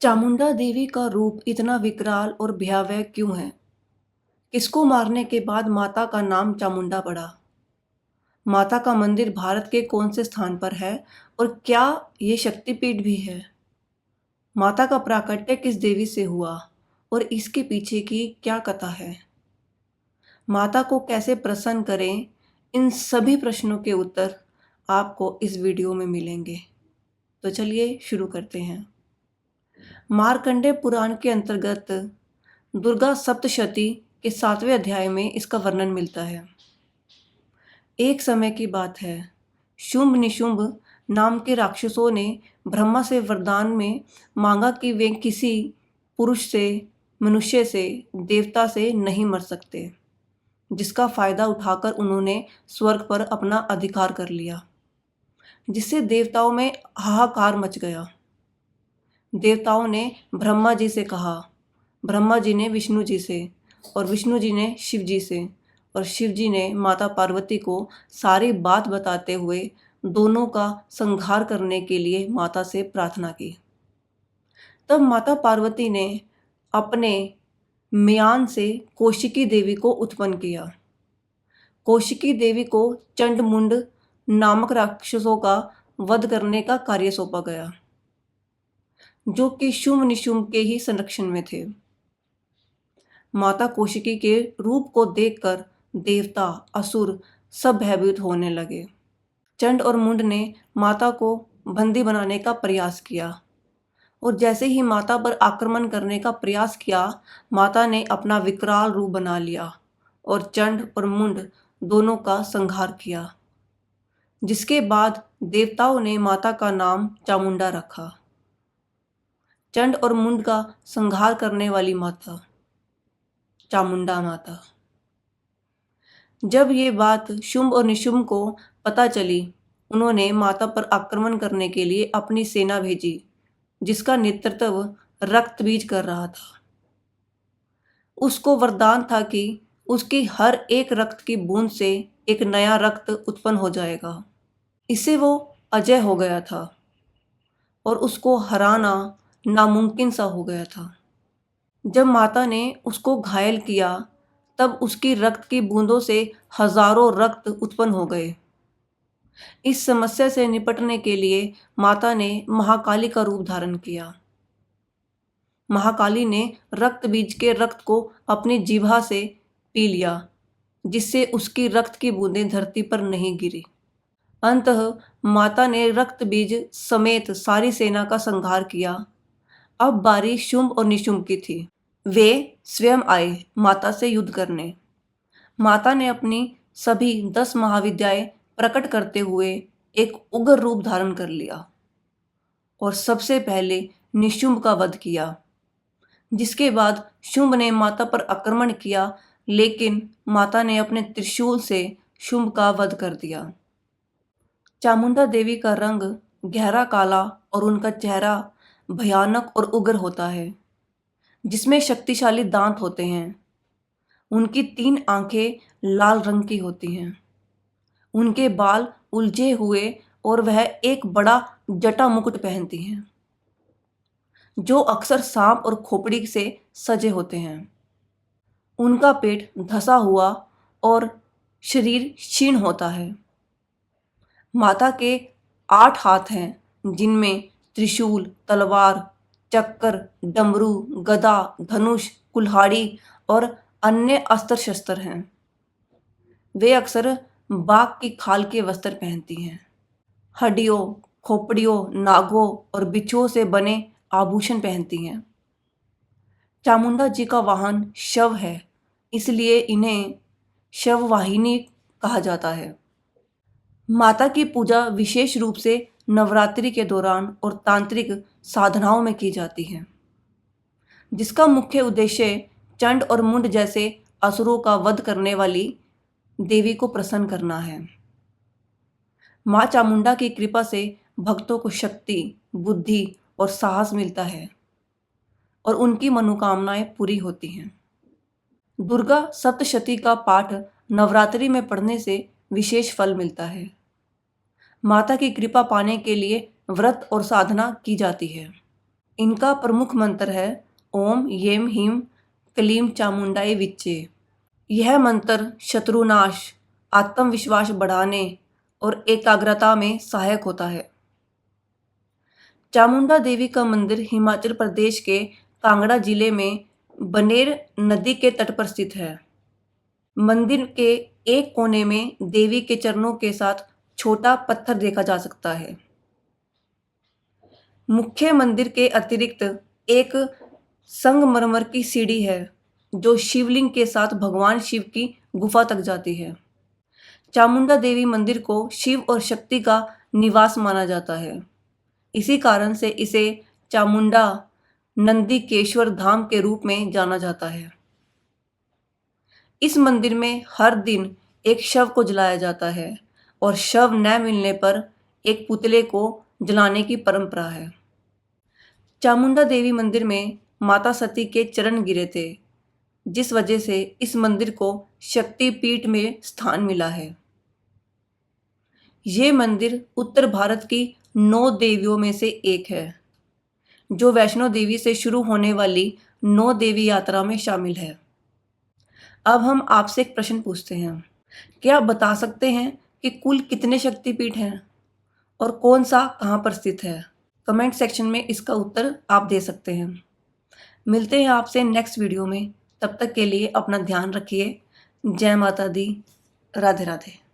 चामुंडा देवी का रूप इतना विकराल और भयावह क्यों है? किसको मारने के बाद माता का नाम चामुंडा पड़ा? माता का मंदिर भारत के कौन से स्थान पर है और क्या ये शक्तिपीठ भी है? माता का प्राकट्य किस देवी से हुआ और इसके पीछे की क्या कथा है? माता को कैसे प्रसन्न करें? इन सभी प्रश्नों के उत्तर आपको इस वीडियो में मिलेंगे। तो चलिए शुरू करते हैं। मार्कंडेय पुराण के अंतर्गत दुर्गा सप्तशती के 7वें अध्याय में इसका वर्णन मिलता है। एक समय की बात है, शुंभ निशुंभ नाम के राक्षसों ने ब्रह्मा से वरदान में मांगा कि वे किसी पुरुष से, मनुष्य से, देवता से नहीं मर सकते, जिसका फायदा उठाकर उन्होंने स्वर्ग पर अपना अधिकार कर लिया, जिससे देवताओं में हाहाकार मच गया। देवताओं ने ब्रह्मा जी से कहा, ब्रह्मा जी ने विष्णु जी से, और विष्णु जी ने शिव जी से, और शिव जी ने माता पार्वती को सारी बात बताते हुए दोनों का संहार करने के लिए माता से प्रार्थना की। तब माता पार्वती ने अपने म्यान से कौशिकी देवी को उत्पन्न किया। कौशिकी देवी को चंड मुंड नामक राक्षसों का वध करने का कार्य सौंपा गया, जो कि शुंभ निशुंभ के ही संरक्षण में थे। माता कौशिकी के रूप को देखकर देवता, असुर सब भयभीत होने लगे। चंड और मुंड ने माता को बंदी बनाने का प्रयास किया, और जैसे ही माता पर आक्रमण करने का प्रयास किया, माता ने अपना विकराल रूप बना लिया और चंड और मुंड दोनों का संहार किया, जिसके बाद देवताओं ने माता का नाम चामुंडा रखा। चंड और मुंड का संहार करने वाली माता, चामुंडा माता। जब ये बात शुंभ और निशुंभ को पता चली, उन्होंने माता पर आक्रमण करने के लिए अपनी सेना भेजी, जिसका नेतृत्व रक्तबीज कर रहा था। उसको वरदान था कि उसकी हर एक रक्त की बूंद से एक नया रक्त उत्पन्न हो जाएगा। इससे वो अजय हो गया था और उसको हराना नामुमकिन सा हो गया था। जब माता ने उसको घायल किया, तब उसकी रक्त की बूंदों से हजारों रक्त उत्पन्न हो गए। इस समस्या से निपटने के लिए माता ने महाकाली का रूप धारण किया। महाकाली ने रक्त बीज के रक्त को अपनी जिह्वा से पी लिया, जिससे उसकी रक्त की बूंदें धरती पर नहीं गिरी। अंततः माता ने रक्त बीज समेत सारी सेना का संहार किया। अब बारी शुंभ और निशुंभ की थी। वे स्वयं आए माता से युद्ध करने। माता ने अपनी सभी 10 महाविद्याएं प्रकट करते हुए एक उग्र रूप धारण कर लिया और सबसे पहले निशुंभ का वध किया, जिसके बाद शुंभ ने माता पर आक्रमण किया, लेकिन माता ने अपने त्रिशूल से शुंभ का वध कर दिया। चामुंडा देवी का रंग गहरा काला और उनका चेहरा भयानक और उग्र होता है, जिसमें शक्तिशाली दांत होते हैं। उनकी 3 आंखें लाल रंग की होती हैं। उनके बाल उलझे हुए और वह एक बड़ा जटा मुकुट पहनती हैं, जो अक्सर सांप और खोपड़ी से सजे होते हैं। उनका पेट धंसा हुआ और शरीर क्षीण होता है। माता के 8 हाथ हैं, जिनमें त्रिशूल, तलवार, चक्र, डमरू, गदा, धनुष, कुल्हाड़ी और अन्य अस्त्र शस्त्र हैं। वे अक्सर बाघ की खाल के वस्त्र पहनती हैं। हड्डियों, खोपड़ियों, नागों और बिच्छुओं से बने आभूषण पहनती हैं। चामुंडा जी का वाहन शव है, इसलिए इन्हें शववाहिनी कहा जाता है। माता की पूजा विशेष रूप से नवरात्रि के दौरान और तांत्रिक साधनाओं में की जाती है, जिसका मुख्य उद्देश्य चंड और मुंड जैसे असुरों का वध करने वाली देवी को प्रसन्न करना है। माँ चामुंडा की कृपा से भक्तों को शक्ति, बुद्धि और साहस मिलता है और उनकी मनोकामनाएं पूरी होती हैं। दुर्गा सप्तशती का पाठ नवरात्रि में पढ़ने से विशेष फल मिलता है। माता की कृपा पाने के लिए व्रत और साधना की जाती है। इनका प्रमुख मंत्र है ओम येम हीम क्लीम चामुंडाई विच्चे। यह मंत्र शत्रुनाश, आत्मविश्वास बढ़ाने और एकाग्रता में सहायक होता है। चामुंडा देवी का मंदिर हिमाचल प्रदेश के कांगड़ा जिले में बनेर नदी के तट पर स्थित है। मंदिर के एक कोने में देवी के चरणों के साथ छोटा पत्थर देखा जा सकता है। मुख्य मंदिर के अतिरिक्त एक संगमरमर की सीढ़ी है जो शिवलिंग के साथ भगवान शिव की गुफा तक जाती है। चामुंडा देवी मंदिर को शिव और शक्ति का निवास माना जाता है। इसी कारण से इसे चामुंडा नंदीकेश्वर धाम के रूप में जाना जाता है। इस मंदिर में हर दिन एक शव को जलाया जाता है और शव न मिलने पर एक पुतले को जलाने की परंपरा है। चामुंडा देवी मंदिर में माता सती के चरण गिरे थे, जिस वजह से इस मंदिर को शक्तिपीठ में स्थान मिला है। ये मंदिर उत्तर भारत की 9 देवियों में से एक है, जो वैष्णो देवी से शुरू होने वाली 9 देवी यात्रा में शामिल है। अब हम आपसे एक प्रश्न पूछते हैं, क्या आप बता सकते हैं कि कुल कितने शक्तिपीठ हैं और कौन सा कहाँ पर स्थित है? कमेंट सेक्शन में इसका उत्तर आप दे सकते हैं। मिलते हैं आपसे नेक्स्ट वीडियो में, तब तक के लिए अपना ध्यान रखिए। जय माता दी, राधे राधे।